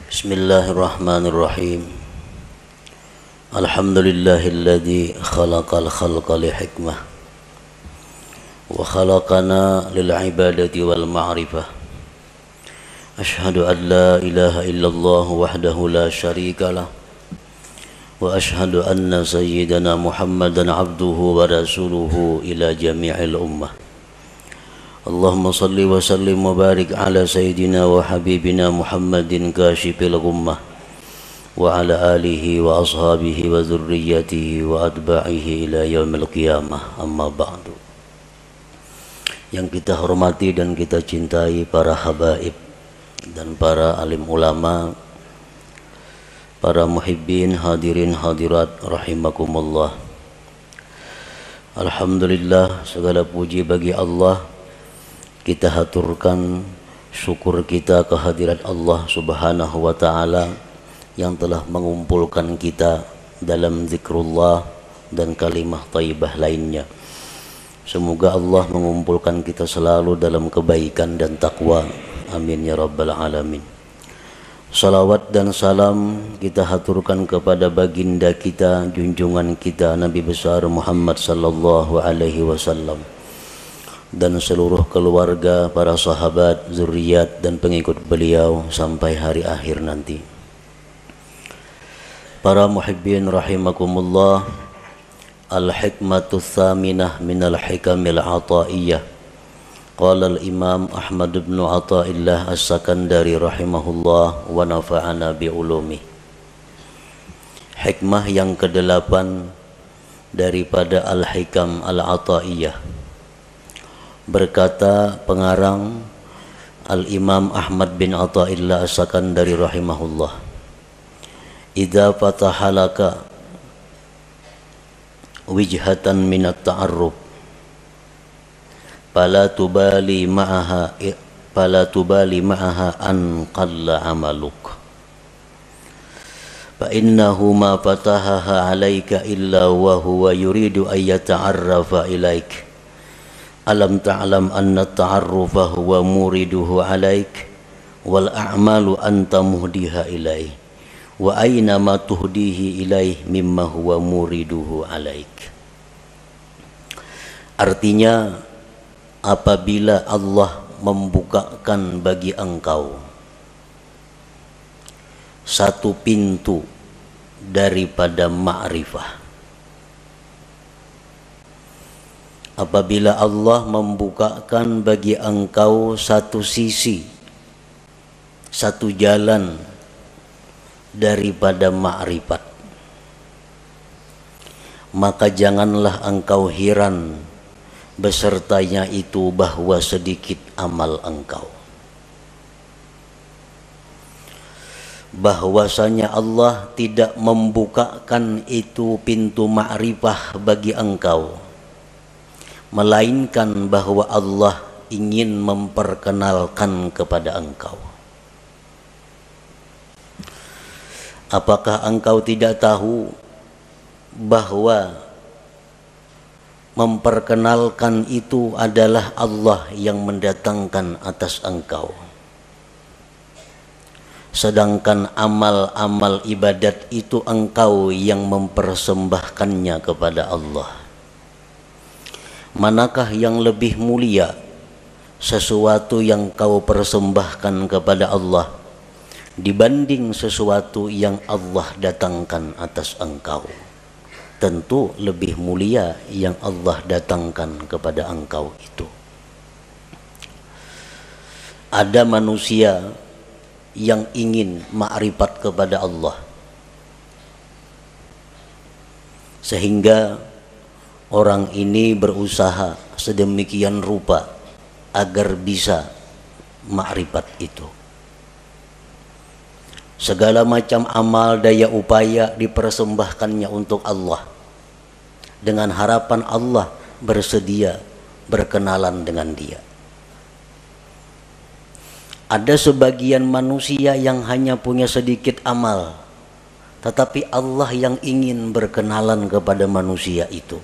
Bismillahirrahmanirrahim. Alhamdulillahilladzi khalaqal khalqa li hikmah wa khalaqana lil ibadati wal ma'rifah. Ashhadu an la ilaha illallah wahdahu la syarika lah wa ashhadu anna sayyidana Muhammadan abduhu wa rasuluhu ila jami'il ummah. Allahumma salli wa sallim wa barik ala sayyidina wa habibina Muhammadin kashifil ghummah wa ala alihi wa ashabihi wa zurriyatihi wa atba'ihi ila yaumil qiyamah, amma ba'du. Yang kita hormati dan kita cintai para habaib dan para alim ulama, para muhibbin, hadirin hadirat rahimakumullah. Alhamdulillah, segala puji bagi Allah. Kita haturkan syukur kita kehadirat Allah Subhanahu wa ta'ala yang telah mengumpulkan kita dalam zikrullah dan kalimah thayyibah lainnya. Semoga Allah mengumpulkan kita selalu dalam kebaikan dan takwa. Amin ya rabbal alamin. Salawat dan salam kita haturkan kepada baginda kita, junjungan kita Nabi besar Muhammad sallallahu alaihi wasallam, dan seluruh keluarga, para sahabat, zuriat dan pengikut beliau sampai hari akhir nanti. Para muhibbin rahimakumullah, al-hikmatu tsaminah minal hikamil ataiyah. Qala al-imam Ahmad bin Athaillah as-Sakandari rahimahullah wa nafa'ana bi ulumi. Hikmah yang ke-8 daripada al-hikam al-ataiyah. Berkata pengarang Al-Imam Ahmad bin Athaillah as-Sakandari rahimahullah, idza fatahalaka wijhatan minat ta'arruf fala tubali ma'aha an qalla amaluk fa innahu ma fatahaha alayka illa wa huwa yuridu an yata'arrafa ilaik. Alam ta'lam anna ta'arrufa huwa muriduhu alaik wal a'malu anta muhdiha ilaih wa aina ma tuhdihi ilaih mimma huwa muriduhu alaik. Artinya, apabila Allah membukakan bagi engkau satu pintu daripada ma'rifah, apabila Allah membukakan bagi engkau satu sisi, satu jalan daripada ma'rifat, maka janganlah engkau heran besertanya itu bahwa sedikit amal engkau. Bahwasanya Allah tidak membukakan itu pintu ma'rifah bagi engkau, melainkan bahwa Allah ingin memperkenalkan kepada engkau. Apakah engkau tidak tahu bahwa memperkenalkan itu adalah Allah yang mendatangkan atas engkau, sedangkan amal-amal ibadat itu engkau yang mempersembahkannya kepada Allah? Manakah yang lebih mulia, sesuatu yang kau persembahkan kepada Allah dibanding sesuatu yang Allah datangkan atas engkau? Tentu lebih mulia yang Allah datangkan kepada engkau itu. Ada manusia yang ingin ma'rifat kepada Allah, sehingga orang ini berusaha sedemikian rupa agar bisa ma'rifat itu. Segala macam amal daya upaya dipersembahkannya untuk Allah, dengan harapan Allah bersedia berkenalan dengan dia. Ada sebagian manusia yang hanya punya sedikit amal, tetapi Allah yang ingin berkenalan kepada manusia itu.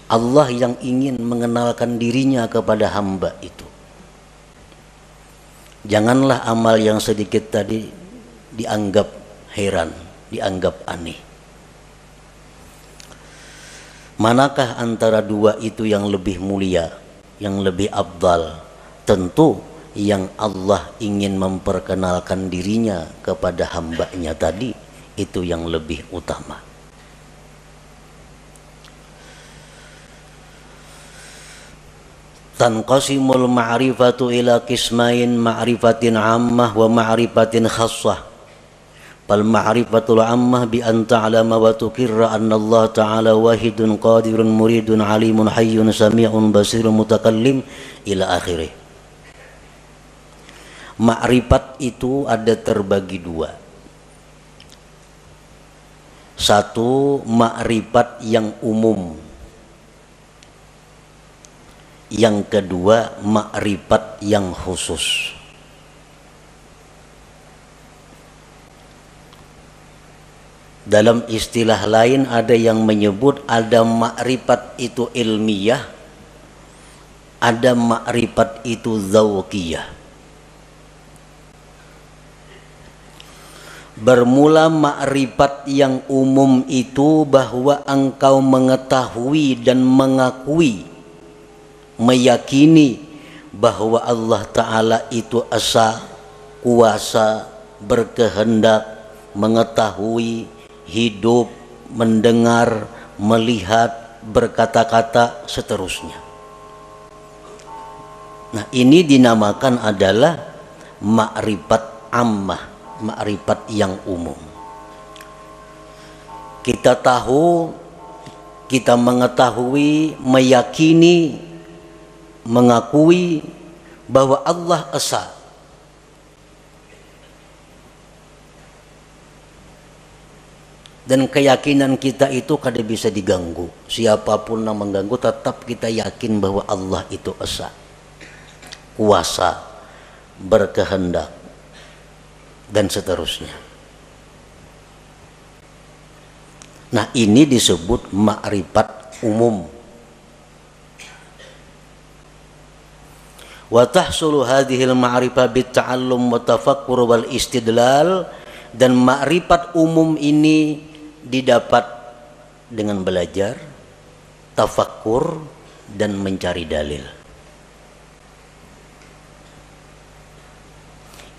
Allah yang ingin mengenalkan dirinya kepada hamba itu. Janganlah amal yang sedikit tadi dianggap heran, dianggap aneh. Manakah antara dua itu yang lebih mulia, yang lebih afdal? Tentu yang Allah ingin memperkenalkan dirinya kepada hambanya tadi, itu yang lebih utama. Tanqasimul ma'rifatu ila qismain, ma'rifatin ammah wa ma'rifatin khassah. Fal ma'rifatul ammah bi an ta'lama wa tuqirra anna Allah ta'ala wahidun qadirun muridun alimun hayyun sami'un basirun mutakallim ila akhirih. Ma'rifat itu ada terbagi dua. Satu, ma'rifat yang umum. Yang kedua, ma'rifat yang khusus. Dalam istilah lain ada yang menyebut ada ma'rifat itu ilmiah, ada ma'rifat itu dzauqiyah. Bermula ma'rifat yang umum itu bahwa engkau mengetahui dan mengakui, meyakini bahwa Allah Ta'ala itu esa, kuasa, berkehendak, mengetahui, hidup, mendengar, melihat, berkata-kata, seterusnya. Nah, ini dinamakan adalah ma'rifat ammah, ma'rifat yang umum. Kita tahu, kita mengetahui, meyakini, mengakui bahwa Allah esa. Dan keyakinan kita itu kada bisa diganggu. Siapapun yang mengganggu, tetap kita yakin bahwa Allah itu esa, kuasa, berkehendak, dan seterusnya. Nah, ini disebut ma'rifat umum. Wa tahsulu hadhil ma'rifah bitta'allum wa tafakkur wal istidlal, dan ma'rifat umum ini didapat dengan belajar, tafakkur, dan mencari dalil.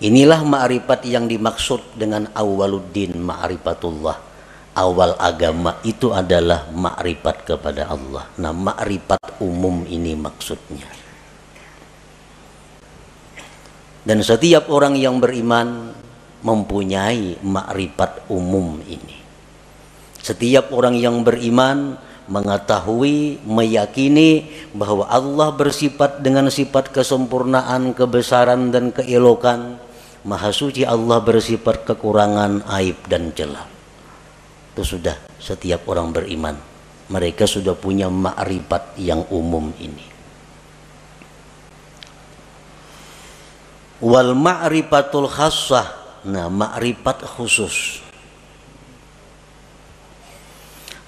Inilah ma'rifat yang dimaksud dengan awwaluddin ma'rifatullah. Awal agama itu adalah ma'rifat kepada Allah. Nah, ma'rifat umum ini maksudnya. Dan setiap orang yang beriman mempunyai ma'rifat umum ini. Setiap orang yang beriman mengetahui, meyakini bahwa Allah bersifat dengan sifat kesempurnaan, kebesaran, dan keelokan. Maha suci Allah bersifat kekurangan, aib, dan celah. Itu sudah setiap orang beriman. Mereka sudah punya ma'rifat yang umum ini. Wal ma'rifatul khassah. Nah, ma'rifat khusus.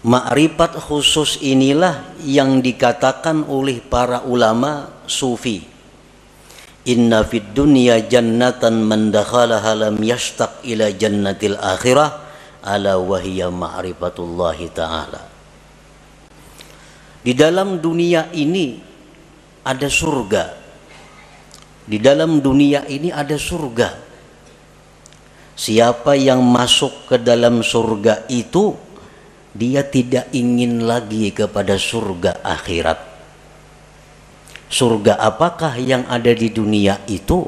Ma'rifat khusus inilah yang dikatakan oleh para ulama sufi. Inna fid dunya jannatan man dakhalaha lam yashtaq ila jannatil akhirah ala wahiyya ma'rifatullahi ta'ala. Di dalam dunia ini ada surga. Di dalam dunia ini ada surga. Siapa yang masuk ke dalam surga itu, dia tidak ingin lagi kepada surga akhirat. Surga apakah yang ada di dunia itu?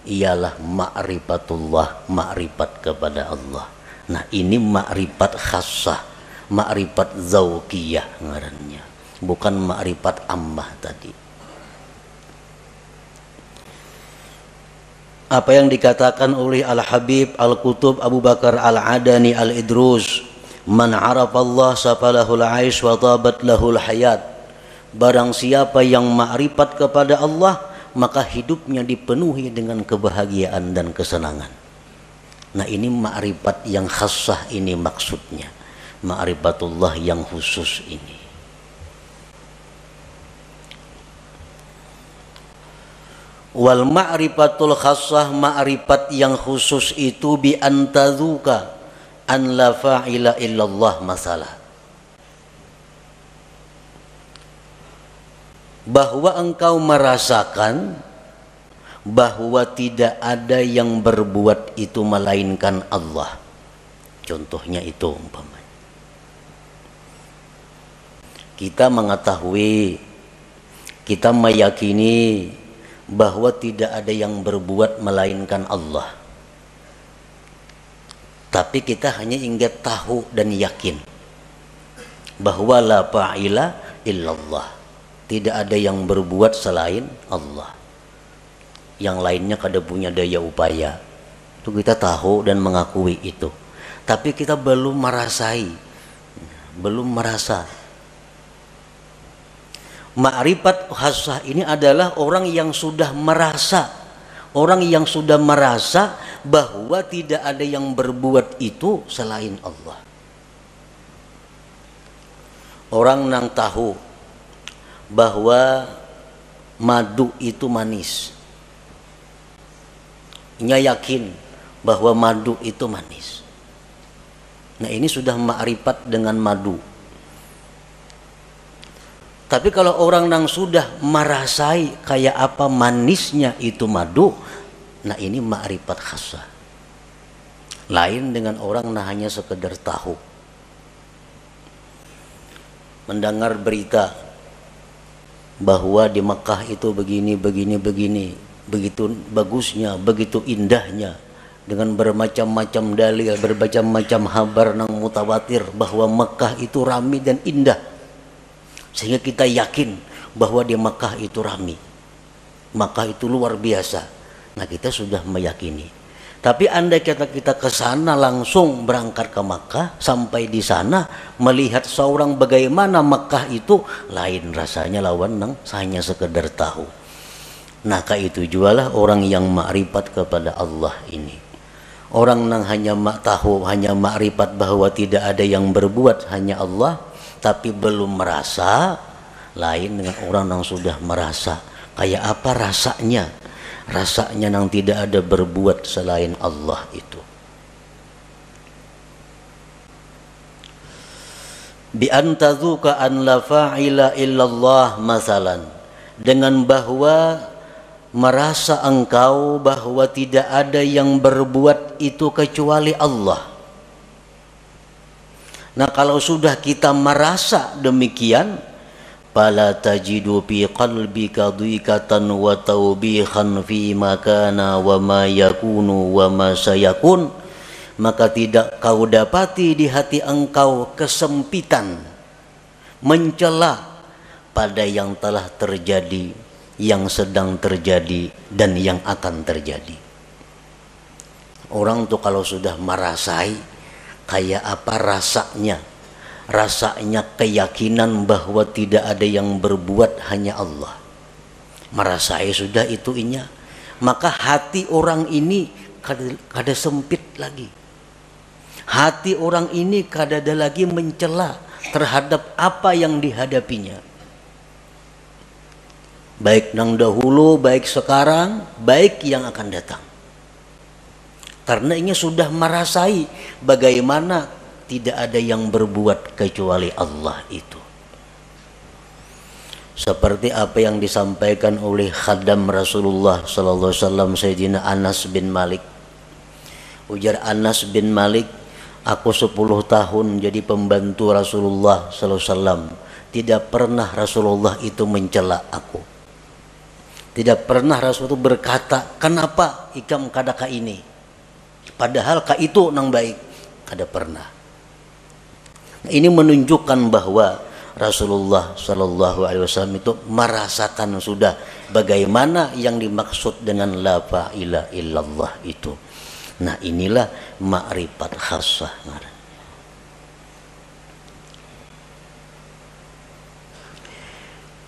Ialah ma'rifatullah, ma'rifat kepada Allah. Nah, ini ma'rifat khassah, ma'rifat dzauqiyah ngarannya, bukan ma'rifat ammah tadi. Apa yang dikatakan oleh Al-Habib Al-Qutub Abu Bakar Al-Adani Al-Idrus, man arafallah safalahul aish wa tabat lahul hayat. Barang siapa yang ma'rifat kepada Allah, maka hidupnya dipenuhi dengan kebahagiaan dan kesenangan. Nah, ini ma'rifat yang khassah ini maksudnya. Ma'rifatullah yang khusus ini. Wal ma'rifatul khassah, ma'rifat yang khusus itu bi antazuka an la fa'ila illallah masalah, bahwa engkau merasakan bahwa tidak ada yang berbuat itu melainkan Allah. Contohnya itu umpamanya kita mengetahui, kita meyakini bahwa tidak ada yang berbuat melainkan Allah, tapi kita hanya ingin tahu dan yakin bahwa la fa'ila illallah, tidak ada yang berbuat selain Allah, yang lainnya kada punya daya upaya. Itu kita tahu dan mengakui itu, tapi kita belum merasai, belum merasa. Ma'rifat khassah ini adalah orang yang sudah merasa, orang yang sudah merasa bahwa tidak ada yang berbuat itu selain Allah. Orang yang tahu bahwa madu itu manis, nya yakin bahwa madu itu manis. Nah, ini sudah ma'rifat dengan madu. Tapi kalau orang yang sudah merasai kayak apa manisnya itu madu, nah ini ma'rifat khassah. Lain dengan orang yang hanya sekedar tahu. Mendengar berita bahwa di Mekah itu begini, begitu bagusnya, begitu indahnya, dengan bermacam-macam dalil, bermacam-macam kabar yang mutawatir bahwa Mekah itu ramai dan indah, sehingga kita yakin bahwa di Mekah itu ramai, Mekah itu luar biasa. Nah, kita sudah meyakini. Tapi andai kita ke sana, langsung berangkat ke Mekah, sampai di sana melihat seorang bagaimana Mekah itu, lain rasanya lawan nang hanya sekedar tahu. Nah, itu jualah orang yang ma'rifat kepada Allah ini. Orang yang hanya tahu, hanya ma'rifat bahwa tidak ada yang berbuat hanya Allah, tapi belum merasa, lain dengan orang yang sudah merasa. Kayak apa rasanya? Rasanya yang tidak ada berbuat selain Allah itu. Bi antazuka an la fa'ila illallah masalan, dengan bahwa merasa engkau bahwa tidak ada yang berbuat itu kecuali Allah. Nah, kalau sudah kita merasa demikian, fala tajidu fi qalbika dhiqatan wa tawbihan fi ma kana wa ma yakunu wa ma sayakun, maka tidak kau dapati di hati engkau kesempitan, mencela pada yang telah terjadi, yang sedang terjadi, dan yang akan terjadi. Orang tuh kalau sudah merasai kayak apa rasanya, rasanya keyakinan bahwa tidak ada yang berbuat hanya Allah, merasai sudah itu inya, maka hati orang ini kada sempit lagi. Hati orang ini kada ada lagi mencela terhadap apa yang dihadapinya, baik nang dahulu, baik sekarang, baik yang akan datang. Karena ini sudah merasai bagaimana tidak ada yang berbuat kecuali Allah itu. Seperti apa yang disampaikan oleh khadam Rasulullah sallallahu alaihi wasallam, Sayyidina Anas bin Malik. Ujar Anas bin Malik, aku 10 tahun jadi pembantu Rasulullah sallallahu alaihi wasallam, tidak pernah Rasulullah itu mencela aku. Tidak pernah Rasul itu berkata, kenapa ikam kadaka ini, padahal ka itu nang baik, kada pernah. Nah, ini menunjukkan bahwa Rasulullah Shallallahu Alaihi Wasallam itu merasakan sudah bagaimana yang dimaksud dengan la fa'ila illallah itu. Nah, inilah ma'rifat khassah.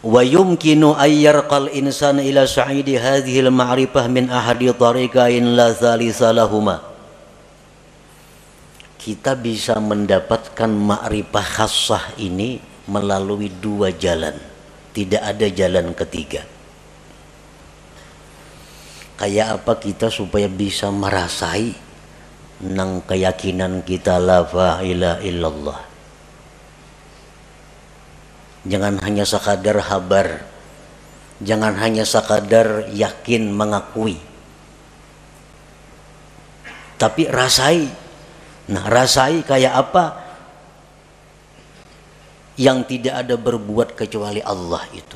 Wa yumkinu ayyarqal insana ila sa'idi hadhihi al-ma'rifah min ahadi tariqain la thalitha lahuma. Kita bisa mendapatkan ma'rifah khassah ini melalui 2 jalan, tidak ada jalan ketiga. Kayak apa kita supaya bisa merasai nang keyakinan kita la ilaha illallah. Jangan hanya sekadar habar, jangan hanya sekadar yakin mengakui, tapi rasai. Nah, rasai kayak apa? Yang tidak ada berbuat kecuali Allah itu.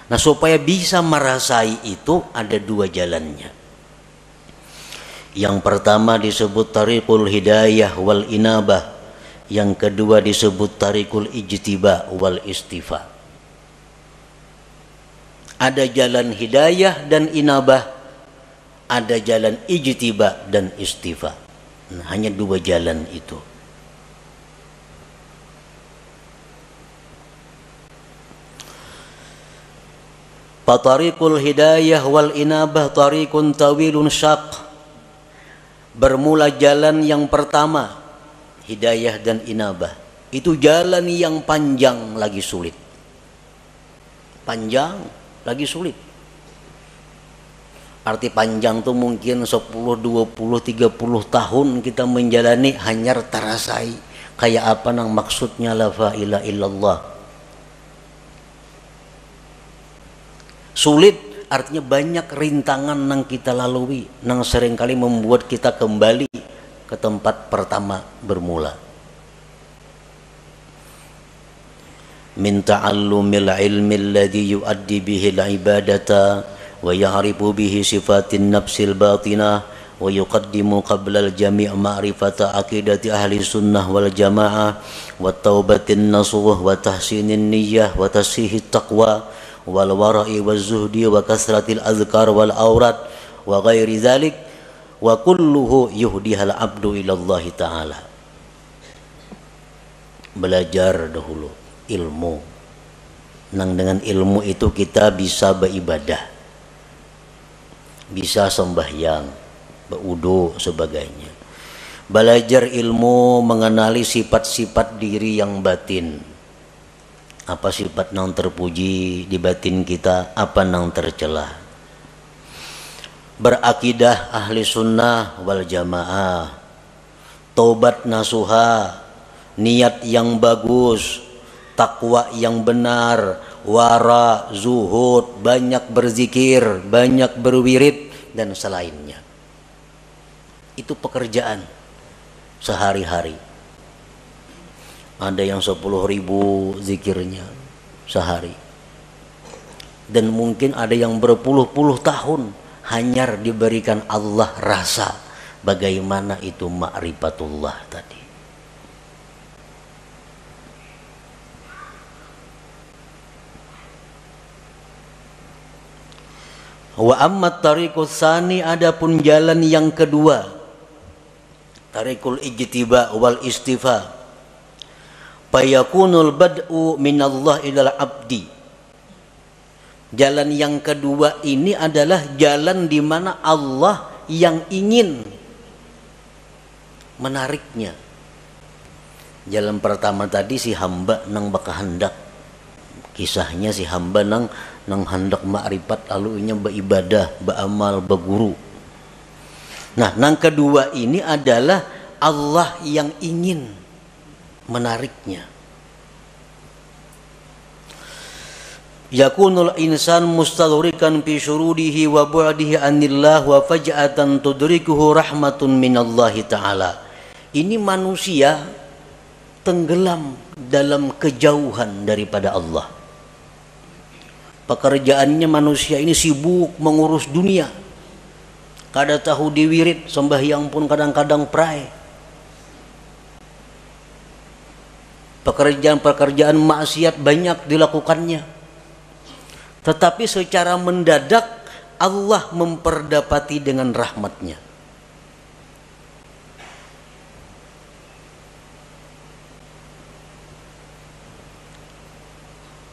Nah, supaya bisa merasai itu ada dua jalannya. Yang pertama disebut tariqul hidayah wal inabah. Yang kedua disebut tariqul ijtiba wal istifa. Ada jalan hidayah dan inabah, ada jalan ijtiba dan istifa. Nah, hanya dua jalan itu. Fatariqul hidayah wal inabah tariqun tawilun syaq. Bermula jalan yang pertama, hidayah dan inabah, itu jalan yang panjang lagi sulit. Panjang lagi sulit. Arti panjang tuh mungkin 10, 20, 30 tahun kita menjalani hanya terasai kayak apa nang maksudnya la ilaha illallah. Sulit artinya banyak rintangan nang kita lalui, nang seringkali membuat kita kembali ke tempat pertama bermula. Min ta'allumil ilmi alladhi yuaddi bihi al-ibadata wa ya'rifu bihi sifatin nafsil batinah wa yuqaddimu qabla al-jami' ma'rifata aqidati ahli sunnah wal jamaah wa taubatin nasuh wa tahsinin niyyah wa tasihit taqwa wal wara'i waz zuhdi wa kasratil azkar wal aurat wa ghairi dzalik wa kulluhu yuhdihal abdu ilallahi ta'ala. Belajar dahulu ilmu, nang dengan ilmu itu kita bisa beribadah, bisa sembahyang, berwudu sebagainya. Belajar ilmu mengenali sifat-sifat diri yang batin. Apa sifat nang terpuji di batin kita, apa nang tercela. Berakidah ahli sunnah wal jamaah, taubat nasuha, niat yang bagus, takwa yang benar, wara, zuhud, banyak berzikir, banyak berwirid dan selainnya. Itu pekerjaan sehari-hari. Ada yang 10.000 zikirnya sehari, dan mungkin ada yang berpuluh-puluh tahun hanya diberikan Allah rasa bagaimana itu ma'rifatullah tadi. Wa amma tariqus tsani, adapun jalan yang kedua, tariqul ijtiba wal istifa, fayakunul bad'u minallah ilal abdi. Jalan yang kedua ini adalah jalan di mana Allah yang ingin menariknya. Jalan pertama tadi si hamba nang baka hendak, kisahnya si hamba nang hendak ma'rifat lalu nya beribadah, beramal, berguru. Nah, nang kedua ini adalah Allah yang ingin menariknya. Yakunul insan mustadhrikan fi syurudihi wa bu'dihi anillah wa faj'atan tudrikuhu rahmatun minallahi ta'ala. Ini manusia tenggelam dalam kejauhan daripada Allah. Pekerjaannya manusia ini sibuk mengurus dunia. Kada tahu diwirid, sembahyang pun kadang-kadang pray. Pekerjaan-pekerjaan maksiat banyak dilakukannya. Tetapi secara mendadak Allah memperdapati dengan rahmatnya.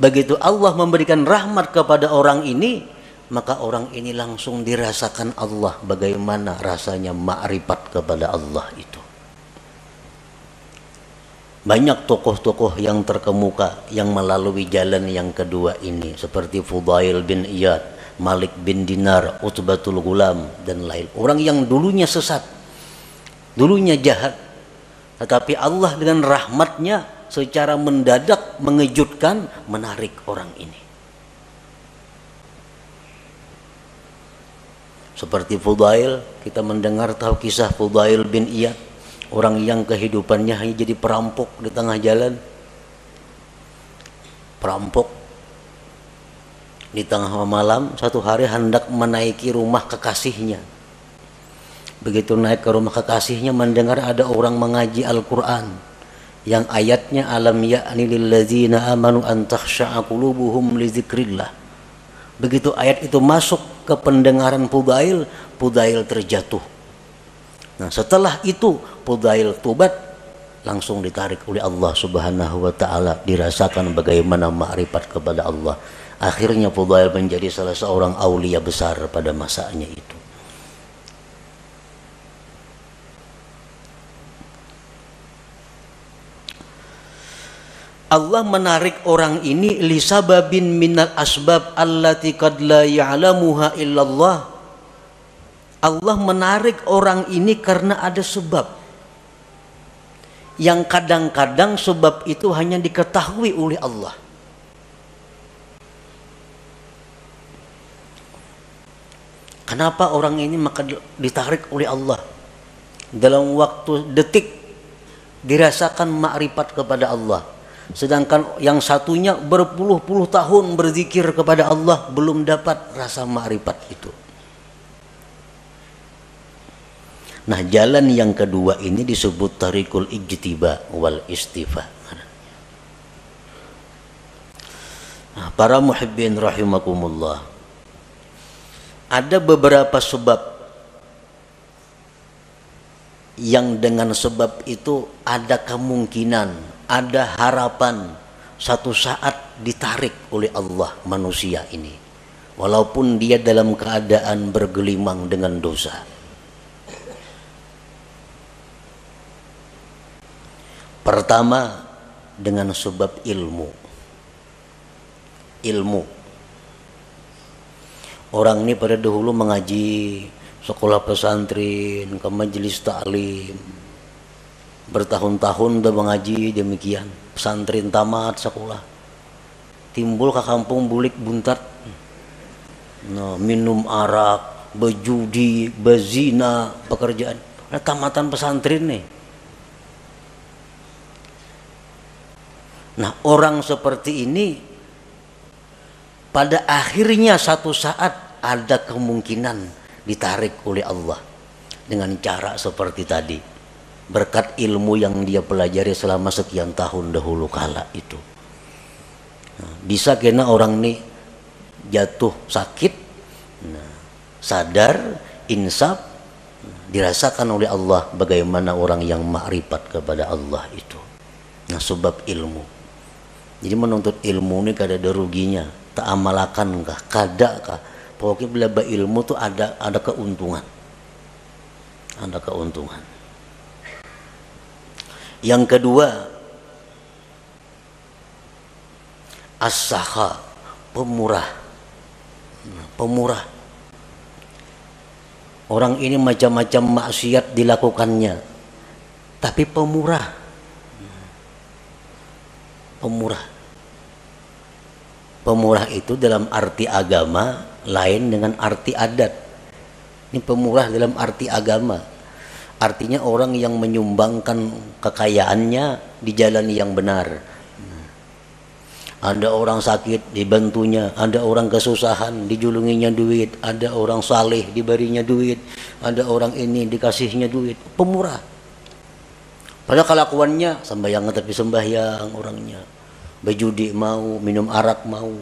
Begitu Allah memberikan rahmat kepada orang ini, maka orang ini langsung dirasakan Allah bagaimana rasanya ma'rifat kepada Allah itu. Banyak tokoh-tokoh yang terkemuka yang melalui jalan yang kedua ini, seperti Fudail bin Iyad, Malik bin Dinar, Utbatul Gulam dan lain. Orang yang dulunya sesat, dulunya jahat, tetapi Allah dengan rahmatnya secara mendadak mengejutkan, menarik orang ini. Seperti Fudail, kita mendengar tahu kisah Fudail bin Iyad, orang yang kehidupannya hanya jadi perampok di tengah jalan. Perampok di tengah malam, satu hari hendak menaiki rumah kekasihnya. Begitu naik ke rumah kekasihnya, mendengar ada orang mengaji Al-Quran yang ayatnya alam ya'ni lilladzina amanu an takhsha'a qulubuhum li dzikrillah. Begitu ayat itu masuk ke pendengaran Fudail, Fudail terjatuh. Nah, setelah itu Fudail tobat, langsung ditarik oleh Allah Subhanahu wa taala, dirasakan bagaimana ma'rifat kepada Allah. Akhirnya Fudail menjadi salah seorang aulia besar pada masanya itu. Allah menarik orang ini lisababin minal asbab allati qad la ya'lamuha illallah. Allah menarik orang ini karena ada sebab yang kadang-kadang sebab itu hanya diketahui oleh Allah. Kenapa orang ini maka ditarik oleh Allah? Dalam waktu detik dirasakan makrifat kepada Allah. Sedangkan yang satunya berpuluh-puluh tahun berzikir kepada Allah belum dapat rasa makrifat itu. Nah, jalan yang kedua ini disebut tarikul ijtiba wal istifa. Nah, para muhibbin rahimakumullah, ada beberapa sebab yang dengan sebab itu ada kemungkinan, ada harapan satu saat ditarik oleh Allah manusia ini, walaupun dia dalam keadaan bergelimang dengan dosa. Pertama, dengan sebab ilmu. Orang ini pada dahulu mengaji, sekolah pesantren, ke majelis taklim, bertahun-tahun udah mengaji demikian, pesantren tamat sekolah, timbul ke kampung bulik buntat, nah, minum arak, berjudi, berzina, pekerjaan. Nah, tamatan pesantren nih. Nah, orang seperti ini pada akhirnya satu saat ada kemungkinan ditarik oleh Allah dengan cara seperti tadi, berkat ilmu yang dia pelajari selama sekian tahun dahulu kala itu. Nah, bisa kena orang ini jatuh sakit, nah, sadar, insaf, dirasakan oleh Allah bagaimana orang yang makrifat kepada Allah itu. Nah, sebab ilmu. Jadi menuntut ilmu ini kada ada ruginya, tak amalakan kah, kada kah. Pokoknya bila ilmu tuh ada keuntungan. Ada keuntungan. Yang kedua, as-sakha, pemurah. Pemurah. Orang ini macam-macam maksiat dilakukannya, tapi pemurah. Pemurah itu dalam arti agama lain dengan arti adat. Ini pemurah dalam arti agama, artinya orang yang menyumbangkan kekayaannya di jalan yang benar. Ada orang sakit dibantunya, ada orang kesusahan dijulunginya duit, ada orang saleh diberinya duit, ada orang ini dikasihnya duit. Pemurah. Padahal kelakuannya sembahyang tapi sembahyang orangnya, berjudi mau, minum arak mau.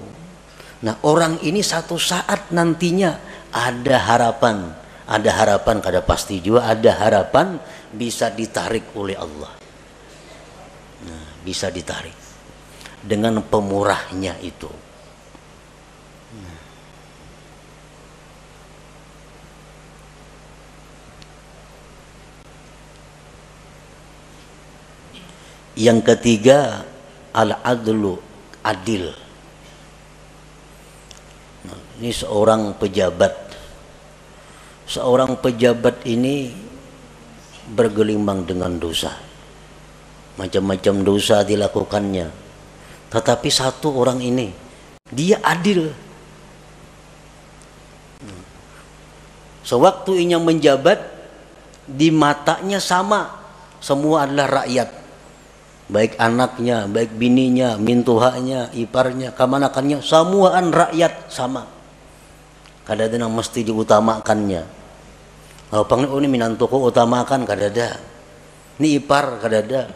Nah, orang ini satu saat nantinya ada harapan kada pasti juga, ada harapan bisa ditarik oleh Allah. Nah, bisa ditarik dengan pemurahnya itu. Yang ketiga, al-adlu, adil. Ini seorang pejabat. Seorang pejabat ini bergelimang dengan dosa. Macam-macam dosa dilakukannya. Tetapi satu orang ini, dia adil. Sewaktu ia menjabat, di matanya sama, semua adalah rakyat. Baik anaknya, baik bininya, mintuhanya, iparnya, kamanakannya, semuaan rakyat sama. Kadang-kadang mesti diutamakannya. Kalau panggil ini minantuku utamakan kadada. Ini ipar kadada.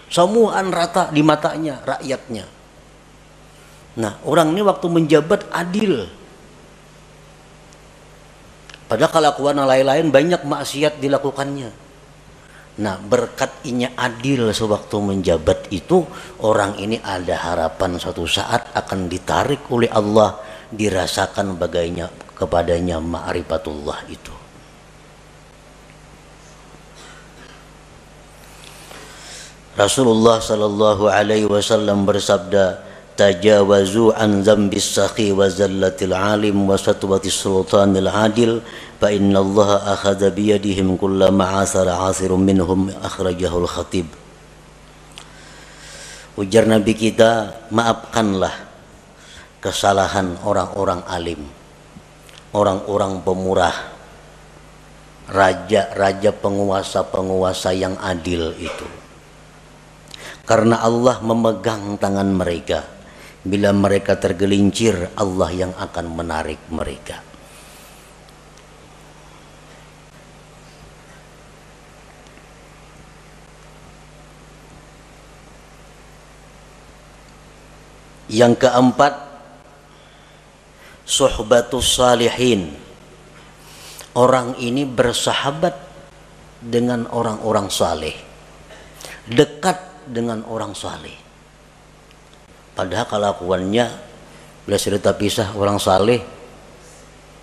Semuaan rata di matanya rakyatnya. Nah, orang ini waktu menjabat adil. Padahal kelakuan lain-lain banyak maksiat dilakukannya. Nah, berkat inya adil sewaktu menjabat itu, orang ini ada harapan suatu saat akan ditarik oleh Allah, dirasakan bagainya kepadanya ma'rifatullah itu. Rasulullah sallallahu alaihi wasallam bersabda, tajawazu an dzambis sakhi wa zallatil alim wa satwatis sultanil adil fa innallaha akhadha bi yadihim kullama asara asirun minhum, akhrajahul khatib. Ujar Nabi kita, maafkanlah kesalahan orang-orang alim, orang-orang pemurah, raja-raja, penguasa-penguasa yang adil itu. Karena Allah memegang tangan mereka. Bila mereka tergelincir, Allah yang akan menarik mereka. Yang keempat, suhbatus salihin. Orang ini bersahabat dengan orang-orang saleh, dekat dengan orang saleh. Padahal kelakuannya bila cerita pisah orang saleh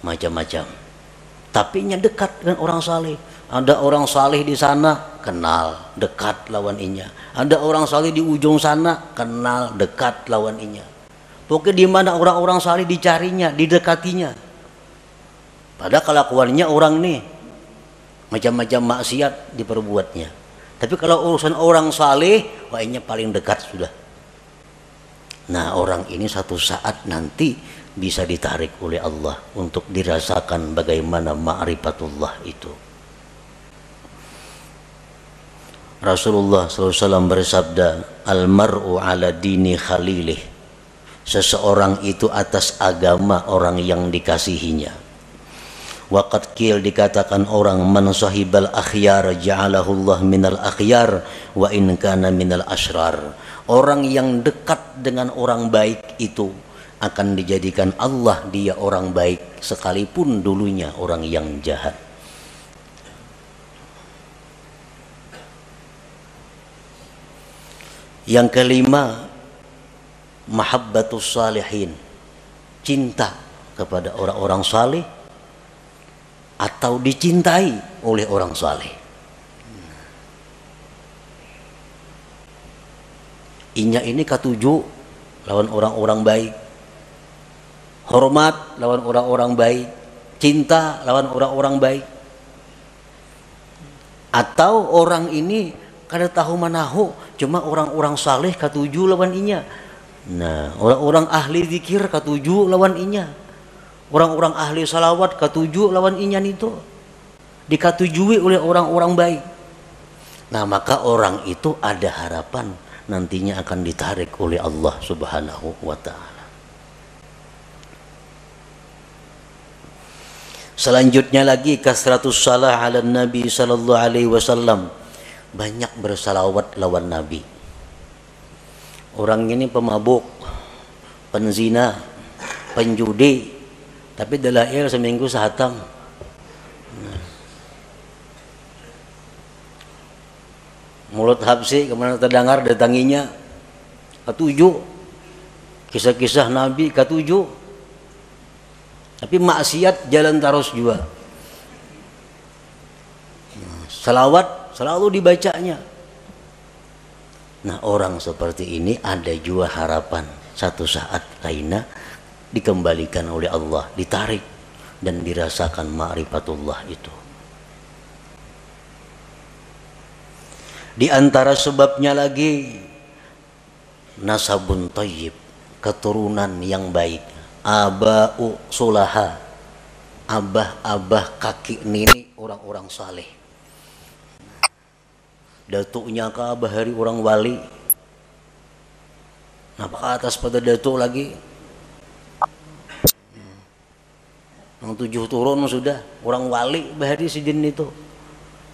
macam-macam, tapi nya dekat dengan orang saleh. Ada orang saleh di sana, kenal, dekat lawan inya. Ada orang saleh di ujung sana, kenal, dekat lawan inya. Pokoknya di mana orang-orang saleh dicarinya, didekatinya. Padahal kelakuannya orang nih macam-macam maksiat diperbuatnya. Tapi kalau urusan orang saleh, wahnya paling dekat sudah. Nah, orang ini satu saat nanti bisa ditarik oleh Allah untuk dirasakan bagaimana ma'rifatullah itu. Rasulullah SAW bersabda, al-mar'u ala dini khalilih. Seseorang itu atas agama orang yang dikasihinya. Waqad qil, dikatakan orang, man sahibal akhyar ja'alahu Allah minal akhyar wa in kana minal asrar. Orang yang dekat dengan orang baik itu akan dijadikan Allah dia orang baik sekalipun dulunya orang yang jahat. Yang kelima, mahabbatus salihin. Cinta kepada orang-orang saleh atau dicintai oleh orang saleh. Inya ini katuju lawan orang-orang baik, hormat lawan orang-orang baik, cinta lawan orang-orang baik. Atau orang ini kada tahu manahu, cuma orang-orang saleh katuju lawan inya. Nah, orang-orang ahli zikir katuju lawan inya. Orang-orang ahli salawat katuju lawan inyan itu, dikatujui oleh orang-orang baik. Nah, maka orang itu ada harapan nantinya akan ditarik oleh Allah Subhanahu wa ta'ala. Selanjutnya lagi, kasratus salah ala Nabi sallallahu alaihi wasallam. Banyak bersalawat lawan Nabi. Orang ini pemabuk, penzina, penjudi, tapi dalail seminggu sehatam. Mulut habsi kemana terdengar datanginya ketujuh, kisah-kisah Nabi ketujuh, tapi maksiat jalan terus juga. Salawat selalu dibacanya. Nah, orang seperti ini ada juga harapan satu saat kaina dikembalikan oleh Allah, ditarik dan dirasakan ma'rifatullah itu. Di antara sebabnya lagi nasabun thayyib, keturunan yang baik, aba'u sulaha, abah-abah kakek nenek orang-orang saleh. Datuknya ke abah hari orang wali. Nah, ke atas pada datuk lagi. Yang 7 turun sudah orang wali bahari sidin itu.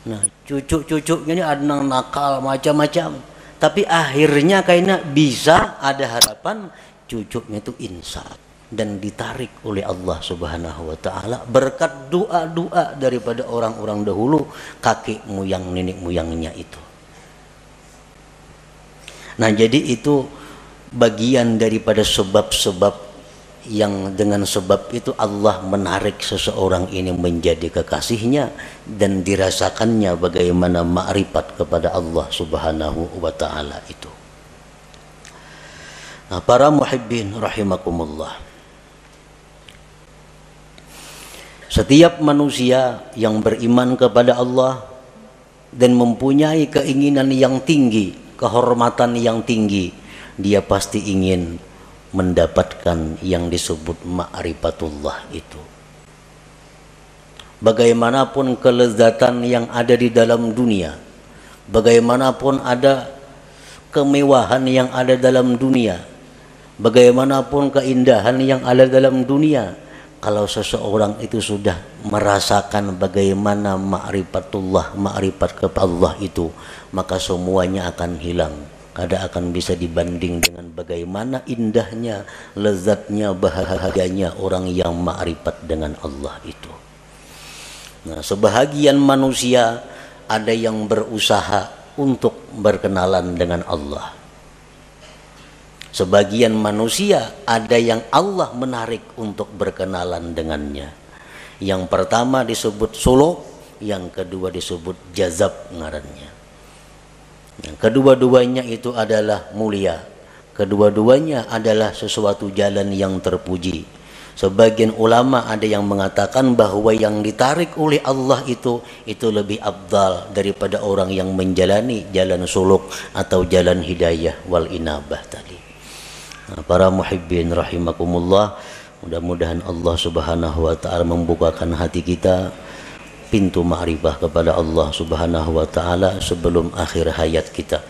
Nah, cucu-cucunya ini ada yang nakal macam-macam. Tapi akhirnya kayaknya bisa ada harapan cucunya itu insaf dan ditarik oleh Allah Subhanahu wa taala berkat doa-doa daripada orang-orang dahulu, kakek moyang nenek moyangnya itu. Nah, jadi itu bagian daripada sebab-sebab yang dengan sebab itu Allah menarik seseorang ini menjadi kekasihnya dan dirasakannya bagaimana ma'rifat kepada Allah Subhanahu wa taala itu. Nah, para muhibbin rahimakumullah, setiap manusia yang beriman kepada Allah dan mempunyai keinginan yang tinggi, kehormatan yang tinggi, dia pasti ingin mendapatkan yang disebut ma'rifatullah itu. Bagaimanapun kelezatan yang ada di dalam dunia, bagaimanapun ada kemewahan yang ada dalam dunia, bagaimanapun keindahan yang ada dalam dunia, kalau seseorang itu sudah merasakan bagaimana ma'rifatullah, ma'rifat kepada Allah itu, maka semuanya akan hilang. Kada akan bisa dibanding dengan bagaimana indahnya, lezatnya, bahagianya orang yang ma'rifat dengan Allah itu. Nah, sebahagian manusia ada yang berusaha untuk berkenalan dengan Allah. Sebagian manusia ada yang Allah menarik untuk berkenalan dengannya. Yang pertama disebut suluk, yang kedua disebut jazab ngarannya. Kedua-duanya itu adalah mulia. Kedua-duanya adalah sesuatu jalan yang terpuji. Sebagian ulama ada yang mengatakan bahwa yang ditarik oleh Allah itu lebih afdal daripada orang yang menjalani jalan suluk atau jalan hidayah wal inabah tadi. Nah, para muhibbin rahimakumullah, mudah-mudahan Allah Subhanahu wa taala membukakan hati kita pintu ma'rifah kepada Allah Subhanahu wa taala sebelum akhir hayat kita.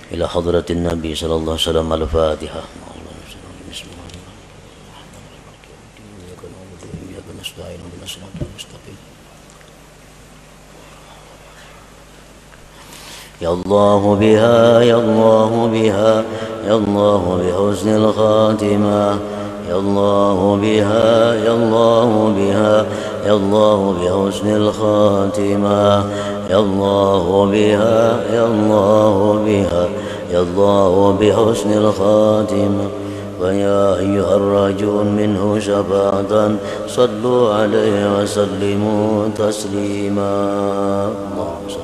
Ila hadratin Nabi sallallahu alaihi wasallam, al-Fatihah. Ya Allah biha, ya Allah biha, ya Allah bi husnil khatimah. Ya Allah biha, ya Allah biha, ya Allah bi husnil khatimah. Ya Allah biha, ya Allah biha, ya Allah bi husnil khatimah. Wa ya ayyuhar rajun minhu syafa'atan sallu alaihi wa sallimu taslima. Allahumma